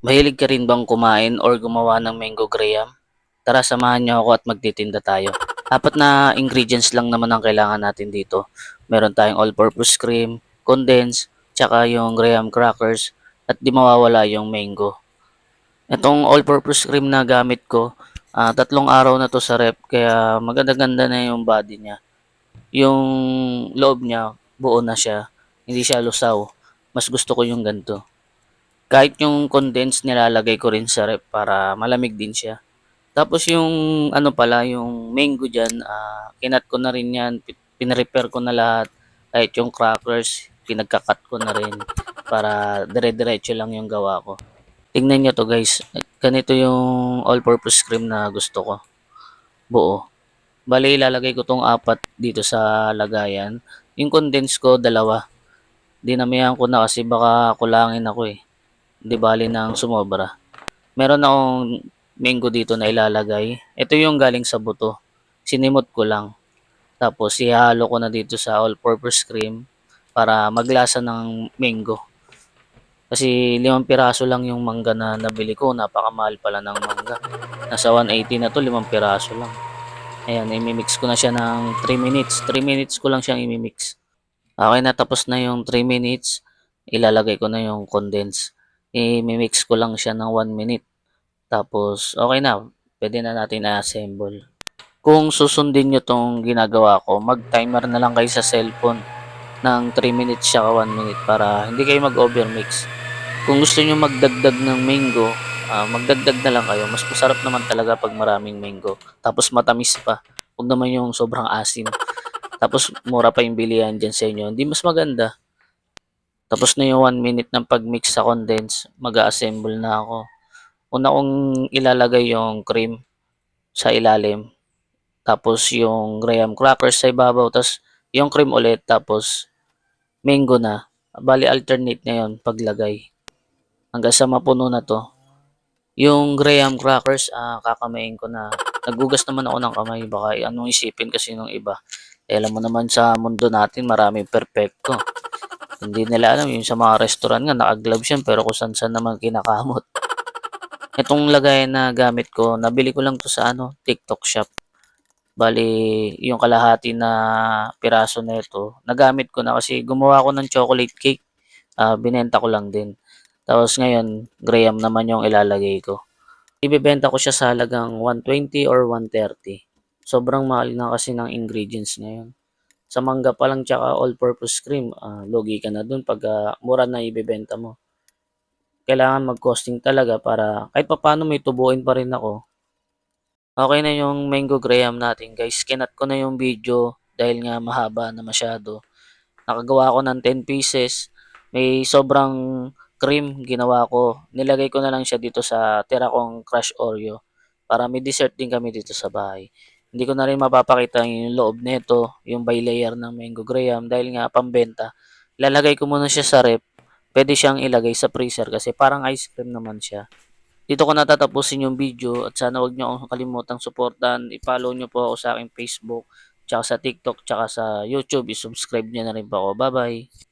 Mahilig ka rin bang kumain or gumawa ng mango graham? Tara samahan niyo ako at magtitinda tayo. Apat na ingredients lang naman ang kailangan natin dito. Meron tayong all-purpose cream, condense, tsaka yung graham crackers, at di mawawala yung mango. Itong all-purpose cream na gamit ko, 3 araw na to sa rep kaya maganda-ganda na yung body niya. Yung loob niya, buo na siya. Hindi siya lusaw. Mas gusto ko yung ganito. Kahit yung condense nilalagay ko rin sa ref para malamig din siya. Tapos yung ano pala, yung mango diyan, kinat ko na rin 'yan, pinrepare ko na lahat. Kahit yung crackers, pinagka-cut ko na rin para dire-diretso lang yung gawa ko. Tingnan niyo 'to guys, ganito yung all-purpose cream na gusto ko, buo. Bale ilalagay ko 'tong apat dito sa lagayan. Yung condense ko dalawa. Dinamihan ko na kasi baka kulangin ako eh. 'Di bale nang sumobra. Meron akong mango dito na ilalagay. Ito yung galing sa buto. Sinimot ko lang. Tapos ihalo ko na dito sa all-purpose cream para maglasa ng mango. Kasi 5 piraso lang yung mangga na nabili ko. Napakamahal pala ng mangga. Nasa 180 na to, 5 piraso lang. Ayan, imimix ko na siya ng 3 minutes. 3 minutes ko lang siyang imimix. Okay na, tapos na yung 3 minutes. Ilalagay ko na yung condense. Imimix ko lang siya ng 1 minute. Tapos, okay na. Pwede na natin i-assemble. Kung susundin nyo tong ginagawa ko, mag-timer na lang kayo sa cellphone ng 3 minutes siya 1 minute para hindi kayo mag-overmix. Kung gusto nyo magdagdag ng mango, magdagdag na lang kayo. Mas masarap naman talaga pag maraming mango. Tapos matamis pa. Huwag naman yung sobrang asim. Tapos mura pa yung bilihan dyan sa inyo. Hindi mas maganda. Tapos na yung 1 minute ng pag-mix sa condense, mag-assemble na ako. Una kong ilalagay yung cream sa ilalim. Tapos yung graham crackers sa ibabaw. Tapos yung cream ulit. Tapos mango na. Bali alternate na yun paglagay. Hanggang sa mapuno na to. Yung graham crackers, kakamayin ko na. Nagugas naman ako ng kamay. Baka anong isipin kasi nung iba. Alam mo naman sa mundo natin maraming perfecto. Hindi nila alam yung sa mga restaurant nga naka-gloves yan pero kung saan naman kinakamot. Itong lagayan na gamit ko, nabili ko lang 'to sa TikTok shop. Bale, yung kalahati na piraso nito, nagamit ko na kasi gumawa ako ng chocolate cake. Binenta ko lang din. Tapos ngayon, graham naman yung ilalagay ko. Ibebenta ko siya sa halagang 120 or 130. Sobrang mahal na kasi ng ingredients ngayon. Sa mangga pa lang tsaka all-purpose cream, lugi ka na dun pag mura na ibebenta mo. Kailangan mag-costing talaga para kahit papaano may tubuin pa rin ako. Okay na yung mango graham natin guys. Kinat ko na yung video dahil nga mahaba na masyado. Nakagawa ako ng 10 pieces. May sobrang cream ginawa ko. Nilagay ko na lang siya dito sa tira kong crush Oreo para may dessert din kami dito sa bahay. Hindi ko na rin mapapakita yung loob nito, yung by layer ng mango graham dahil nga pambenta. Ilalagay ko muna siya sa rep. Pwede siyang ilagay sa freezer kasi parang ice cream naman siya. Dito ko natatapusin yung video at sana wag niyo akong kalimutang suportahan. I-follow niyo po ako sa aking Facebook, tsaka sa TikTok, tsaka sa YouTube. I-subscribe niyo na rin po ako. Bye-bye!